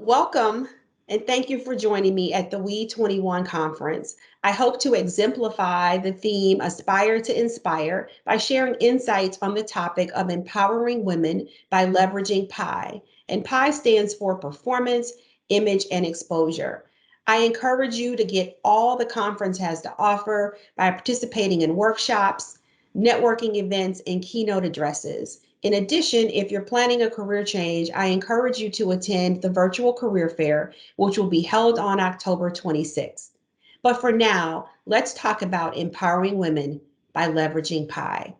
Welcome and thank you for joining me at the We21 conference. I hope to exemplify the theme Aspire to Inspire by sharing insights on the topic of empowering women by leveraging P.I.E. And P.I.E stands for Performance, Image, and Exposure. I encourage you to get all the conference has to offer by participating in workshops, networking events, and keynote addresses. In addition, if you're planning a career change, I encourage you to attend the virtual career fair, which will be held on October 26th. But for now, let's talk about empowering women by leveraging P.I.E.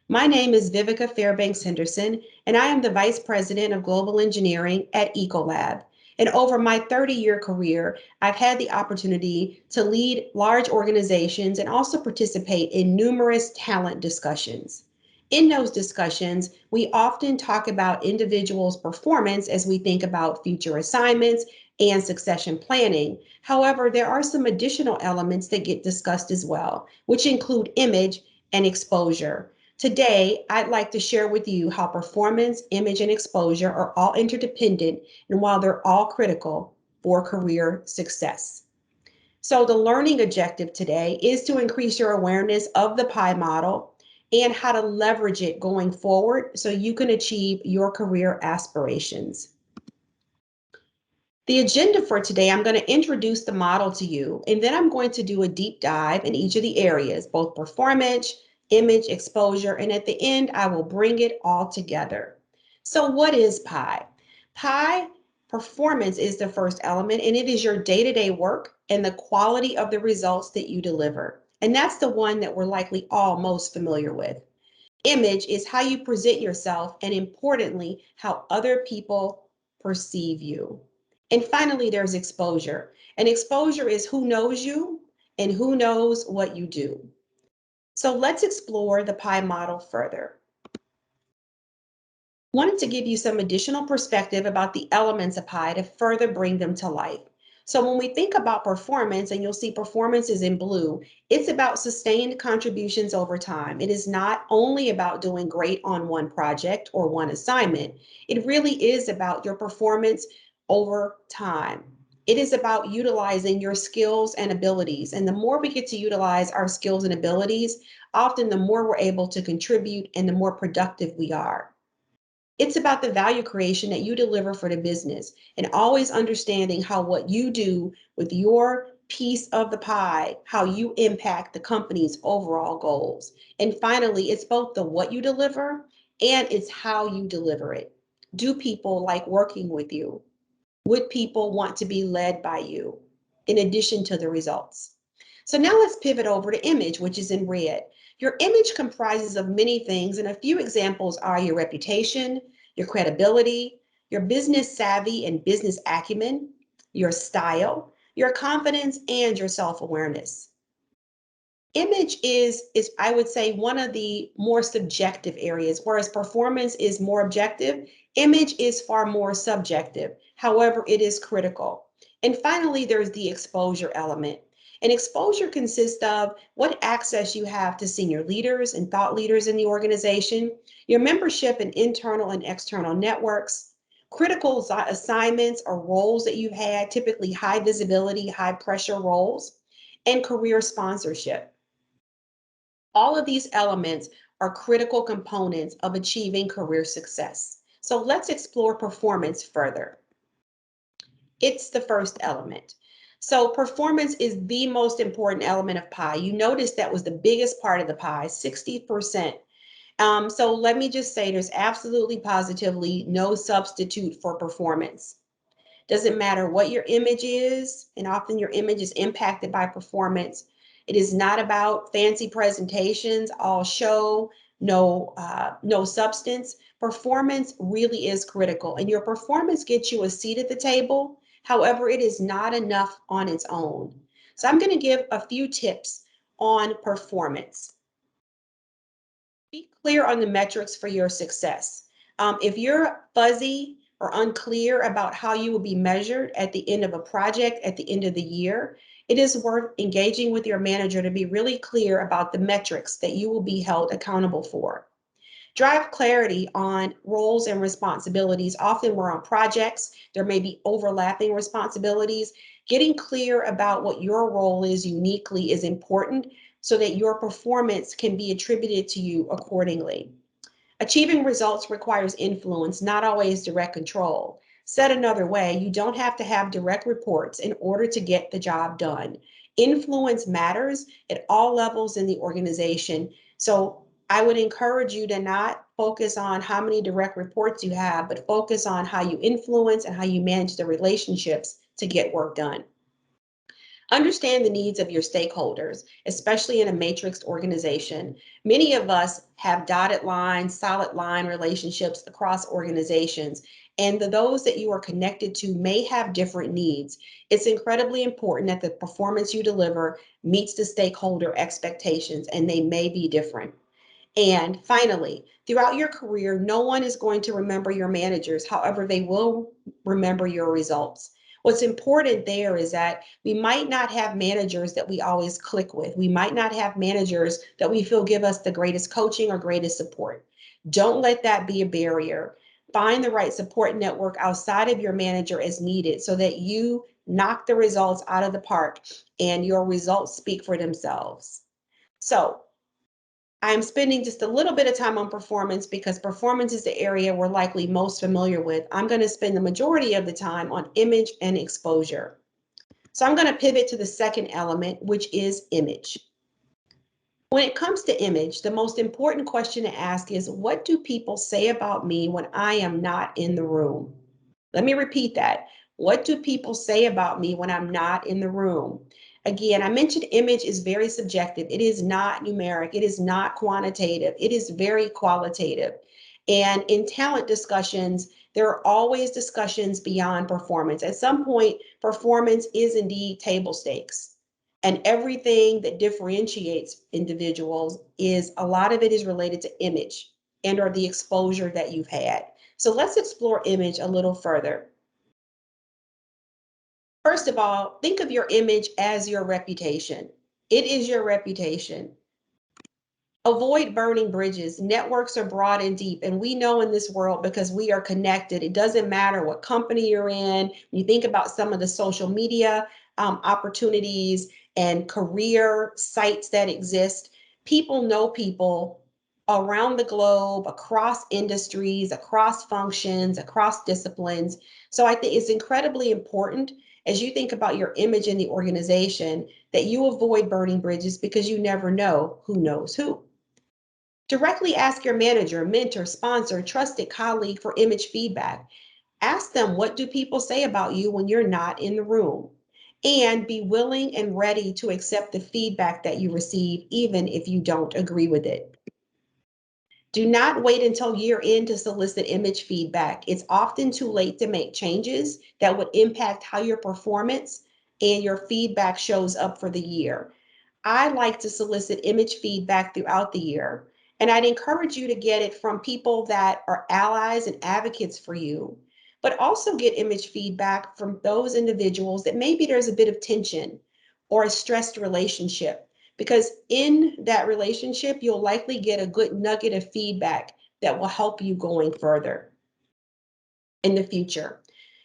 My name is Viveca Fairbanks-Henderson, and I am the Vice President of Global Engineering at Ecolab. And over my 30-year career, I've had the opportunity to lead large organizations and also participate in numerous talent discussions. In those discussions, we often talk about individuals' performance as we think about future assignments and succession planning. However, there are some additional elements that get discussed as well, which include image and exposure. Today, I'd like to share with you how performance, image, and exposure are all interdependent and while they're all critical for career success. So the learning objective today is to increase your awareness of the P.I.E model and how to leverage it going forward so you can achieve your career aspirations. The agenda for today, I'm going to introduce the model to you, and then I'm going to do a deep dive in each of the areas, both performance, image, exposure, and at the end, I will bring it all together. So what is P.I.E? P.I.E performance is the first element, and it is your day-to-day work and the quality of the results that you deliver. And that's the one that we're likely all most familiar with. Image is how you present yourself, and importantly, how other people perceive you. And finally, there's exposure. And exposure is who knows you and who knows what you do. So let's explore the P.I.E model further. Wanted to give you some additional perspective about the elements of P.I.E to further bring them to life. So when we think about performance, and you'll see performance is in blue, it's about sustained contributions over time. It is not only about doing great on one project or one assignment. It really is about your performance over time. It is about utilizing your skills and abilities. And the more we get to utilize our skills and abilities, often the more we're able to contribute and the more productive we are. It's about the value creation that you deliver for the business and always understanding how what you do with your piece of the pie, how you impact the company's overall goals. And finally, it's both the what you deliver and it's how you deliver it. Do people like working with you? Would people want to be led by you in addition to the results? So now let's pivot over to image, which is in red. Your image comprises of many things, and a few examples are your reputation, your credibility, your business savvy and business acumen, your style, your confidence, and your self-awareness. Image is, I would say, one of the more subjective areas, whereas performance is more objective. Image is far more subjective. However, it is critical. And finally, there's the exposure element. And exposure consists of what access you have to senior leaders and thought leaders in the organization, your membership in internal and external networks, critical assignments or roles that you've had, typically high visibility, high pressure roles, and career sponsorship. All of these elements are critical components of achieving career success. So let's explore performance further. It's the first element. So performance is the most important element of P.I.E. You notice that was the biggest part of the P.I.E, 60%. So let me just say there's absolutely positively no substitute for performance. Doesn't matter what your image is, and often your image is impacted by performance. It is not about fancy presentations, all show, no substance. Performance really is critical, and your performance gets you a seat at the table. However, it is not enough on its own. So I'm going to give a few tips on performance. Be clear on the metrics for your success. If you're fuzzy or unclear about how you will be measured at the end of a project, at the end of the year, it is worth engaging with your manager to be really clear about the metrics that you will be held accountable for. Drive clarity on roles and responsibilities. Often we're on projects, there may be overlapping responsibilities. Getting clear about what your role is uniquely is important so that your performance can be attributed to you accordingly. Achieving results requires influence, not always direct control. Said another way, you don't have to have direct reports in order to get the job done. Influence matters at all levels in the organization. So I would encourage you to not focus on how many direct reports you have, but focus on how you influence and how you manage the relationships to get work done. Understand the needs of your stakeholders, especially in a matrixed organization. Many of us have dotted line, solid line relationships across organizations, and those that you are connected to may have different needs. It's incredibly important that the performance you deliver meets the stakeholder expectations, and they may be different. And finally, throughout your career, no one is going to remember your managers. However, they will remember your results. What's important there is that we might not have managers that we always click with. We might not have managers that we feel give us the greatest coaching or greatest support. Don't let that be a barrier. Find the right support network outside of your manager as needed so that you knock the results out of the park and your results speak for themselves. So, I'm spending just a little bit of time on performance because performance is the area we're likely most familiar with. I'm going to spend the majority of the time on image and exposure. So I'm going to pivot to the second element, which is image. When it comes to image, the most important question to ask is, what do people say about me when I am not in the room? Let me repeat that. What do people say about me when I'm not in the room? Again, I mentioned image is very subjective. It is not numeric. It is not quantitative. It is very qualitative. And in talent discussions, there are always discussions beyond performance. At some point, performance is indeed table stakes. And everything that differentiates individuals is a lot of it is related to image and or the exposure that you've had. So let's explore image a little further. First of all, think of your image as your reputation. It is your reputation. Avoid burning bridges. Networks are broad and deep, and we know in this world because we are connected. It doesn't matter what company you're in. When you think about some of the social media opportunities and career sites that exist, people know people around the globe, across industries, across functions, across disciplines. So I think it's incredibly important as you think about your image in the organization that you avoid burning bridges because you never know who knows who. Directly ask your manager, mentor, sponsor, trusted colleague for image feedback. Ask them, what do people say about you when you're not in the room? And be willing and ready to accept the feedback that you receive, even if you don't agree with it. Do not wait until year end to solicit image feedback. It's often too late to make changes that would impact how your performance and your feedback shows up for the year. I like to solicit image feedback throughout the year, and I'd encourage you to get it from people that are allies and advocates for you, but also get image feedback from those individuals that maybe there's a bit of tension or a stressed relationship, because in that relationship, you'll likely get a good nugget of feedback that will help you going further in the future.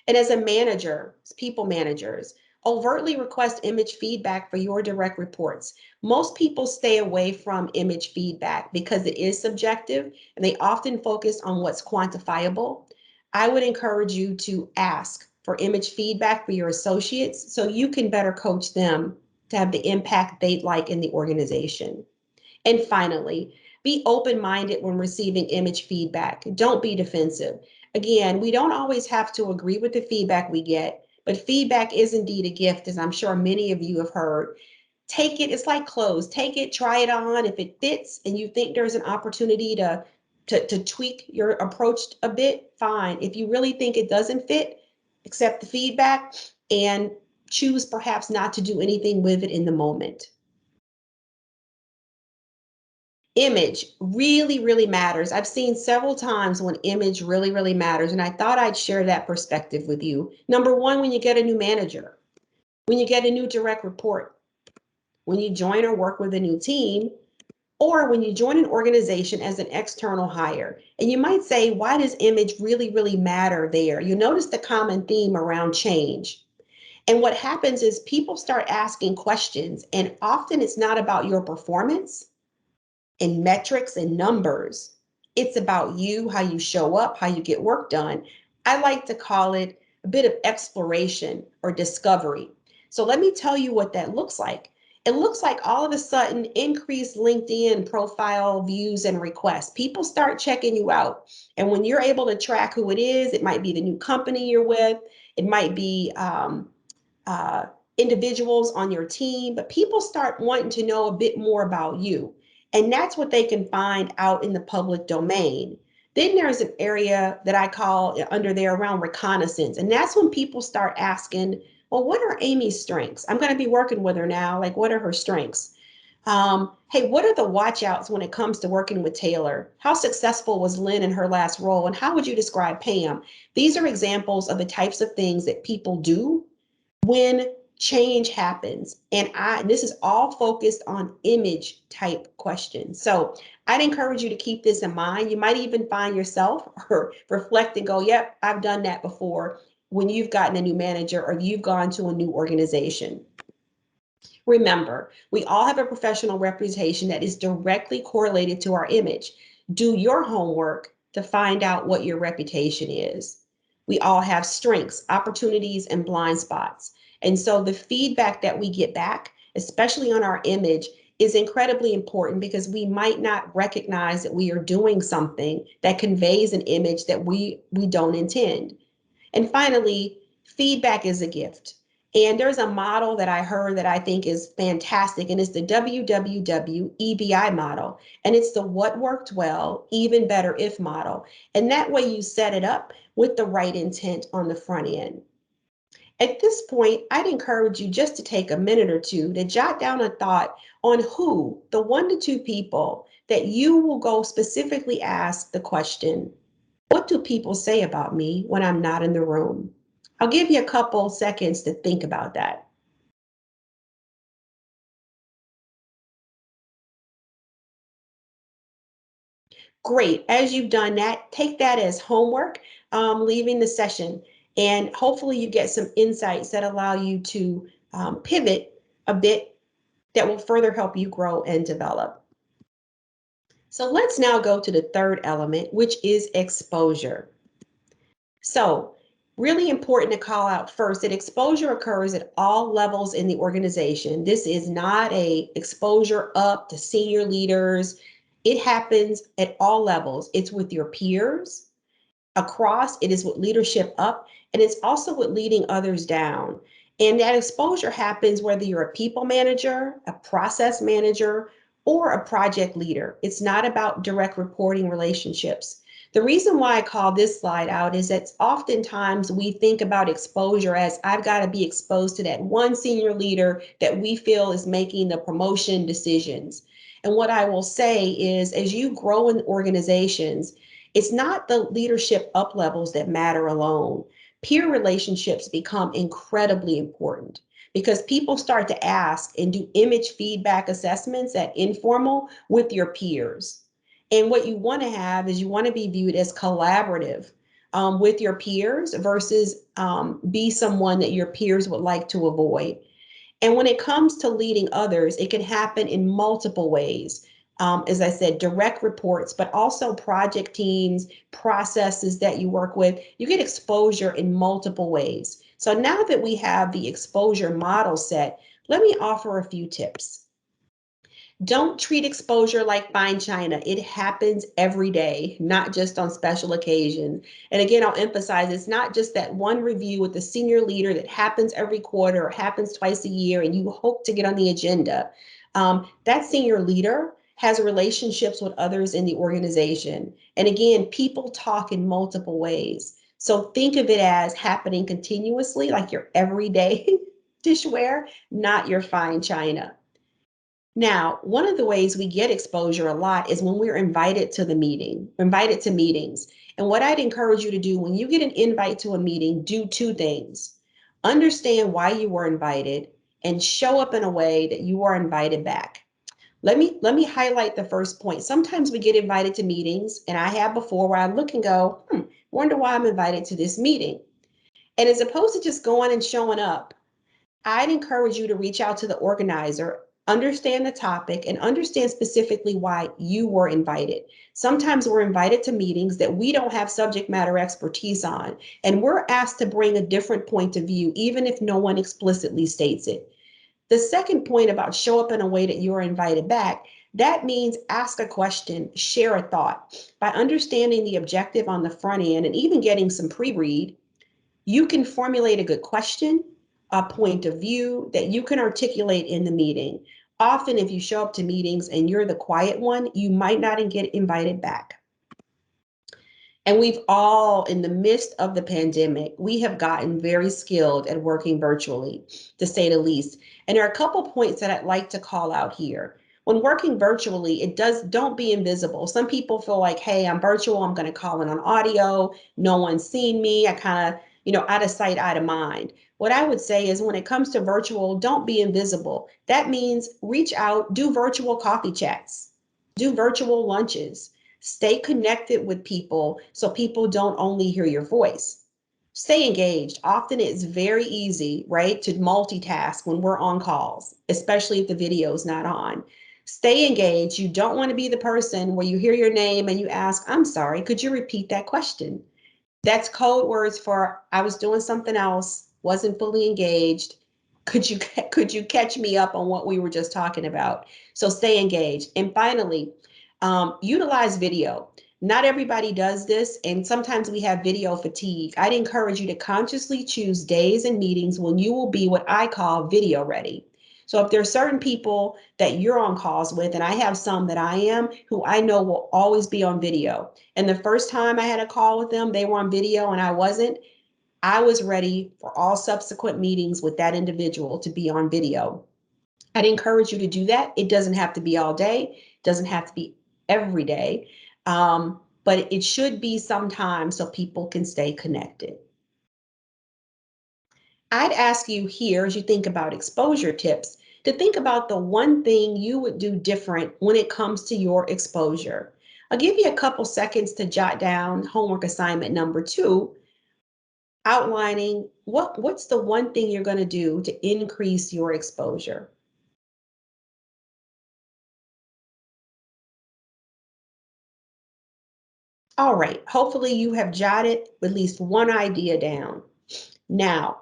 And as a manager, people managers, overtly request image feedback for your direct reports. Most people stay away from image feedback because it is subjective and they often focus on what's quantifiable. I would encourage you to ask for image feedback for your associates so you can better coach them to have the impact they'd like in the organization. And finally, be open-minded when receiving image feedback. Don't be defensive. Again, we don't always have to agree with the feedback we get, but feedback is indeed a gift, as I'm sure many of you have heard. Take it, it's like clothes. Take it, try it on. If it fits and you think there's an opportunity to tweak your approach a bit, fine. If you really think it doesn't fit, accept the feedback and choose perhaps not to do anything with it in the moment. Image really, really matters. I've seen several times when image really, really matters, and I thought I'd share that perspective with you. Number one, when you get a new manager, when you get a new direct report, when you join or work with a new team, Or when you join an organization as an external hire, and you might say, why does image really, really matter there? You notice the common theme around change. And what happens is people start asking questions, and often it's not about your performance and metrics and numbers. It's about you, how you show up, how you get work done. I like to call it a bit of exploration or discovery. So let me tell you what that looks like. It looks like all of a sudden increased LinkedIn profile views and requests. People start checking you out. And when you're able to track who it is, it might be the new company you're with, it might be uh, individuals on your team, but people start wanting to know a bit more about you. And that's what they can find out in the public domain. Then there's an area that I call under there around reconnaissance. And that's when people start asking, well, what are Amy's strengths? I'm going to be working with her now. Like, what are her strengths? Hey, what are the watch outs when it comes to working with Taylor? How successful was Lynn in her last role? And how would you describe Pam? These are examples of the types of things that people do when change happens. And this is all focused on image type questions. So I'd encourage you to keep this in mind. You might even find yourself or reflect and go, yep, I've done that before when you've gotten a new manager or you've gone to a new organization. Remember, we all have a professional reputation that is directly correlated to our image. Do your homework to find out what your reputation is. We all have strengths, opportunities, and blind spots. And so the feedback that we get back, especially on our image, is incredibly important because we might not recognize that we are doing something that conveys an image that we don't intend. And finally, feedback is a gift. And there's a model that I heard that I think is fantastic, and it's the WWW-EBI model. And it's the what worked well, even better if model. And that way you set it up with the right intent on the front end. At this point, I'd encourage you just to take a minute or two to jot down a thought on who, the 1 to 2 people that you will go specifically ask the question, what do people say about me when I'm not in the room? I'll give you a couple seconds to think about that. Great. As you've done that, take that as homework, leaving the session. And hopefully you get some insights that allow you to pivot a bit that will further help you grow and develop. So let's now go to the third element, which is exposure. So really important to call out first that exposure occurs at all levels in the organization. This is not a exposure up to senior leaders. It happens at all levels. It's with your peers across, it is with leadership up, and it's also with leading others down. And that exposure happens whether you're a people manager, a process manager, or a project leader. It's not about direct reporting relationships. The reason why I call this slide out is that oftentimes we think about exposure as I've got to be exposed to that one senior leader that we feel is making the promotion decisions. And what I will say is, as you grow in organizations, it's not the leadership up levels that matter alone. Peer relationships become incredibly important because people start to ask and do image feedback assessments at informal with your peers. And what you want to have is you want to be viewed as collaborative with your peers versus be someone that your peers would like to avoid. And when it comes to leading others, it can happen in multiple ways. As I said, direct reports, but also project teams, processes that you work with. You get exposure in multiple ways. So now that we have the exposure model set, let me offer a few tips. Don't treat exposure like fine china. It happens every day, not just on special occasions. And again, I'll emphasize it's not just that one review with the senior leader that happens every quarter or happens twice a year and you hope to get on the agenda. That senior leader has relationships with others in the organization. And again, people talk in multiple ways. So think of it as happening continuously, like your everyday dishware, not your fine china. Now, one of the ways we get exposure a lot is when we're invited to the meeting, invited to meetings. And what I'd encourage you to do when you get an invite to a meeting, do 2 things. Understand why you were invited and show up in a way that you are invited back. Let me highlight the first point. Sometimes we get invited to meetings, and I have before, where I look and go, wonder why I'm invited to this meeting. And as opposed to just going and showing up, I'd encourage you to reach out to the organizer, understand the topic, and understand specifically why you were invited. Sometimes we're invited to meetings that we don't have subject matter expertise on, and we're asked to bring a different point of view, even if no one explicitly states it. The second point about show up in a way that you're invited back, that means ask a question, share a thought. By understanding the objective on the front end and even getting some pre-read, you can formulate a good question, a point of view that you can articulate in the meeting. Often, if you show up to meetings and you're the quiet one, you might not get invited back. And we've all, in the midst of the pandemic, we have gotten very skilled at working virtually, to say the least. And there are a couple points that I'd like to call out here. When working virtually, don't be invisible. Some people feel like, hey, I'm virtual, I'm going to call in on audio. No one's seen me. I kind of, out of sight, out of mind. What I would say is when it comes to virtual, don't be invisible. That means reach out, do virtual coffee chats, do virtual lunches. Stay connected with people so people don't only hear your voice. Stay engaged. Often it's very easy, right, to multitask when we're on calls, especially if the video's not on. Stay engaged. You don't want to be the person where you hear your name and you ask, I'm sorry, could you repeat that question? That's code words for I was doing something else, wasn't fully engaged. Could you catch me up on what we were just talking about? So stay engaged. And finally, utilize video. Not everybody does this, and sometimes we have video fatigue. I'd encourage you to consciously choose days and meetings when you will be what I call video ready. So if there are certain people that you're on calls with, and I have some that I am, who I know will always be on video. And the first time I had a call with them, they were on video and I wasn't. I was ready for all subsequent meetings with that individual to be on video. I'd encourage you to do that. It doesn't have to be all day, it doesn't have to be every day, but it should be sometimes so people can stay connected. I'd ask you here, as you think about exposure tips, to think about the one thing you would do different when it comes to your exposure. I'll give you a couple seconds to jot down homework assignment number 2, outlining what's the one thing you're going to do to increase your exposure. All right, hopefully you have jotted at least one idea down. Now,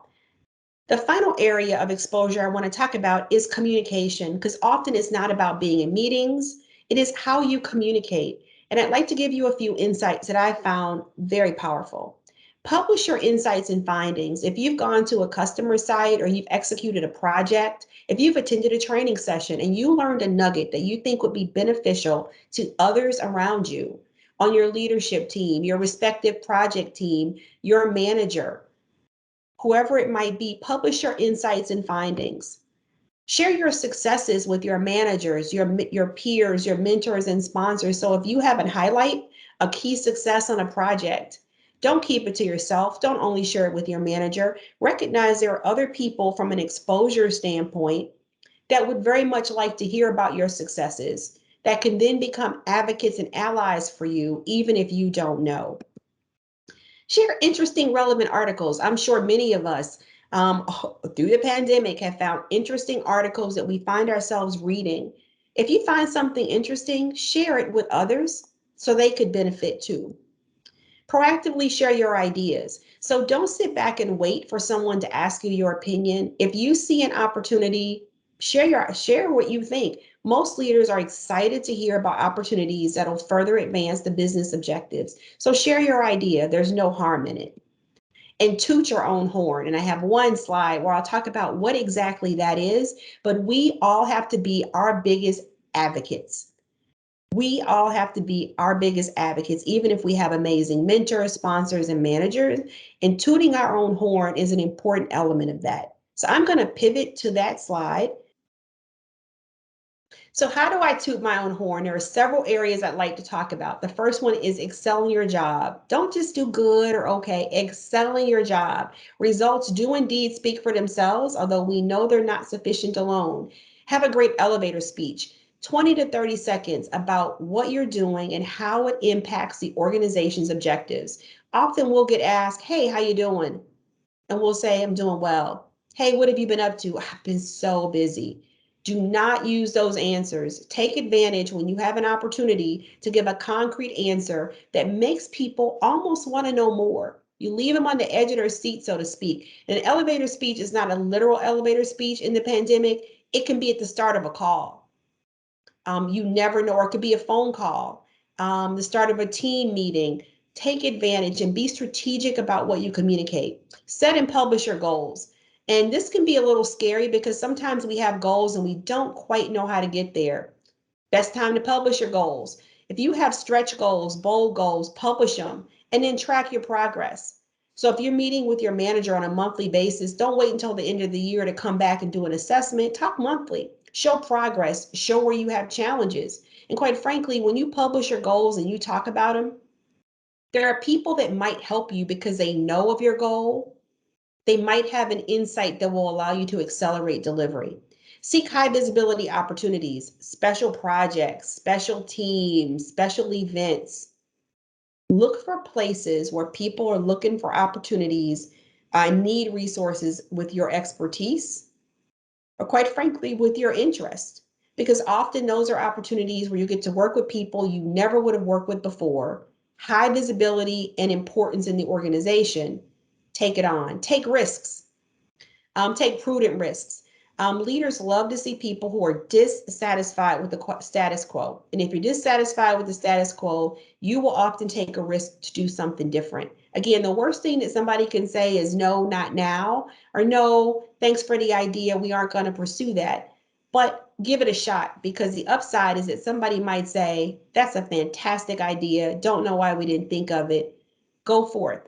the final area of exposure I want to talk about is communication, because often it's not about being in meetings, it is how you communicate. And I'd like to give you a few insights that I found very powerful. Publish your insights and findings. If you've gone to a customer site or you've executed a project, if you've attended a training session and you learned a nugget that you think would be beneficial to others around you, on your leadership team, your respective project team, your manager, whoever it might be, publish your insights and findings. Share your successes with your managers, your peers, your mentors and sponsors. So if you have a highlight, a key success on a project, don't keep it to yourself. Don't only share it with your manager. Recognize there are other people from an exposure standpoint that would very much like to hear about your successes, that can then become advocates and allies for you, even if you don't know. Share interesting, relevant articles. I'm sure many of us through the pandemic have found interesting articles that we find ourselves reading. If you find something interesting, share it with others so they could benefit too. Proactively share your ideas. So don't sit back and wait for someone to ask you your opinion. If you see an opportunity, share what you think. Most leaders are excited to hear about opportunities that'll further advance the business objectives. So share your idea. There's no harm in it. And toot your own horn. And I have one slide where I'll talk about what exactly that is, but we all have to be our biggest advocates. We all have to be our biggest advocates, even if we have amazing mentors, sponsors, and managers. And tooting our own horn is an important element of that. So I'm going to pivot to that slide. So how do I toot my own horn? There are several areas I'd like to talk about. The first one is excel in your job. Don't just do good or okay, excel in your job. Results do indeed speak for themselves, although we know they're not sufficient alone. Have a great elevator speech. 20 to 30 seconds about what you're doing and how it impacts the organization's objectives. Often we'll get asked, hey, how you doing? And we'll say, I'm doing well. Hey, what have you been up to? I've been so busy. Do not use those answers. Take advantage when you have an opportunity to give a concrete answer that makes people almost want to know more. You leave them on the edge of their seat, so to speak. And an elevator speech is not a literal elevator speech in the pandemic. It can be at the start of a call. You never know, or it could be a phone call, the start of a team meeting. Take advantage and be strategic about what you communicate. Set and publish your goals. And this can be a little scary because sometimes we have goals and we don't quite know how to get there. Best time to publish your goals. If you have stretch goals, bold goals, publish them and then track your progress. So if you're meeting with your manager on a monthly basis, don't wait until the end of the year to come back and do an assessment. Talk monthly. Show progress, show where you have challenges. And quite frankly, when you publish your goals and you talk about them, there are people that might help you because they know of your goal. They might have an insight that will allow you to accelerate delivery. Seek high visibility opportunities, special projects, special teams, special events. Look for places where people are looking for opportunities, need resources with your expertise, or quite frankly, with your interest. Because often those are opportunities where you get to work with people you never would have worked with before, high visibility and importance in the organization. Take it on, take risks. Take prudent risks. Leaders love to see people who are dissatisfied with the status quo. And if you're dissatisfied with the status quo, you will often take a risk to do something different. Again, the worst thing that somebody can say is no, not now, or no, thanks for the idea. We aren't going to pursue that. But give it a shot, because the upside is that somebody might say, that's a fantastic idea. Don't know why we didn't think of it. Go forth.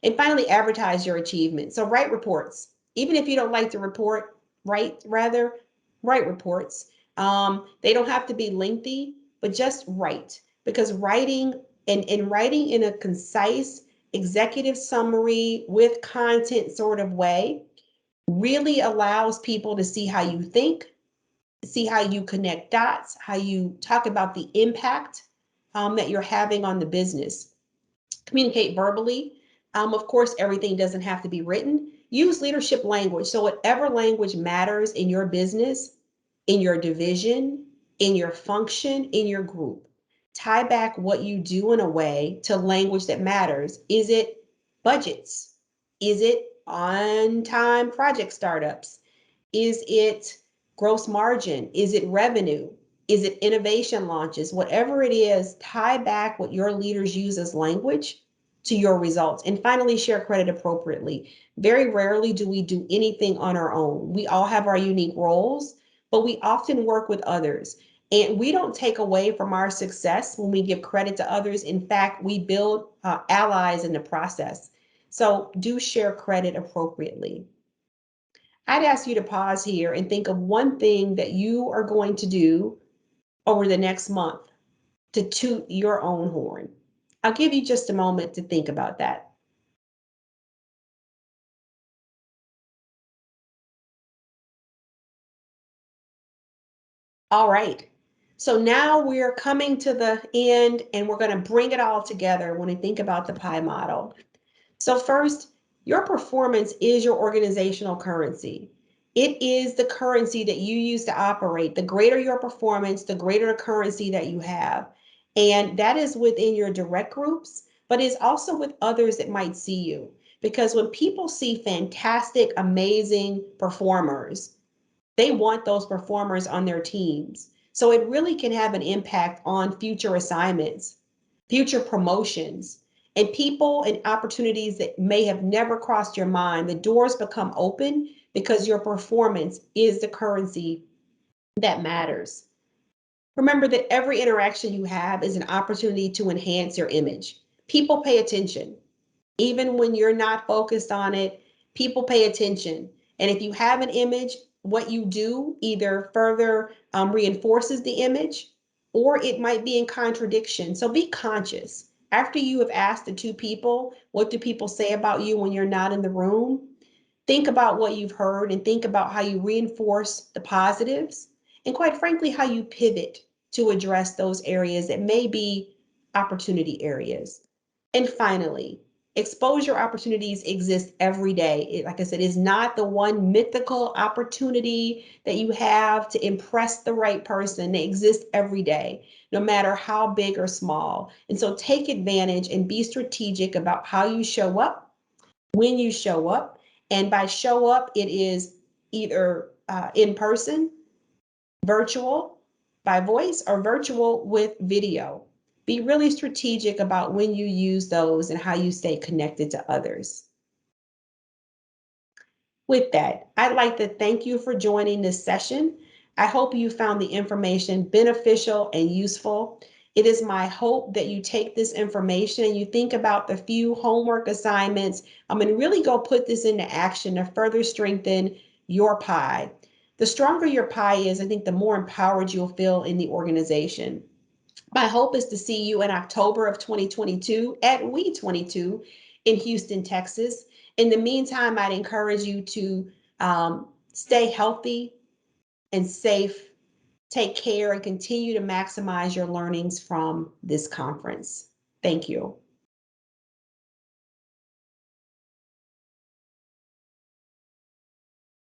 And finally, advertise your achievements. So write reports. Even if you don't like to report, write reports. They don't have to be lengthy, but just write. Because writing and writing in a concise executive summary with content sort of way really allows people to see how you think, see how you connect dots, how you talk about the impact that you're having on the business. Communicate verbally. Of course, everything doesn't have to be written. Use leadership language. So whatever language matters in your business, in your division, in your function, in your group, tie back what you do in a way to language that matters. Is it budgets? Is it on-time project startups? Is it gross margin? Is it revenue? Is it innovation launches? Whatever it is, tie back what your leaders use as language to your results. And finally, share credit appropriately. Very rarely do we do anything on our own. We all have our unique roles, but we often work with others. And we don't take away from our success when we give credit to others. In fact, we build allies in the process. So do share credit appropriately. I'd ask you to pause here and think of one thing that you are going to do over the next month to toot your own horn. I'll give you just a moment to think about that. All right. So now we're coming to the end and we're going to bring it all together when we think about the P.I.E model. So first, your performance is your organizational currency. It is the currency that you use to operate. The greater your performance, the greater the currency that you have. And that is within your direct groups, but it's also with others that might see you. Because when people see fantastic, amazing performers, they want those performers on their teams. So it really can have an impact on future assignments, future promotions, and people and opportunities that may have never crossed your mind. The doors become open because your performance is the currency that matters. Remember that every interaction you have is an opportunity to enhance your image. People pay attention. Even when you're not focused on it, people pay attention. And if you have an image, what you do either further reinforces the image or it might be in contradiction. So be conscious. After you have asked the two people, what do people say about you when you're not in the room? Think about what you've heard and think about how you reinforce the positives and quite frankly, how you pivot to address those areas that may be opportunity areas. And finally, exposure opportunities exist every day. Like I said, is not the one mythical opportunity that you have to impress the right person. They exist every day, no matter how big or small. And so take advantage and be strategic about how you show up, when you show up. And by show up, it is either in person, virtual by voice, or virtual with video. Be really strategic about when you use those and how you stay connected to others. With that, I'd like to thank you for joining this session. I hope you found the information beneficial and useful. It is my hope that you take this information and you think about the few homework assignments. I'm going to really go put this into action to further strengthen your P.I.E. The stronger your P.I.E. is, I think the more empowered you'll feel in the organization. My hope is to see you in October of 2022 at We22 in Houston, Texas. In the meantime, I'd encourage you to stay healthy and safe, take care, and continue to maximize your learnings from this conference. Thank you.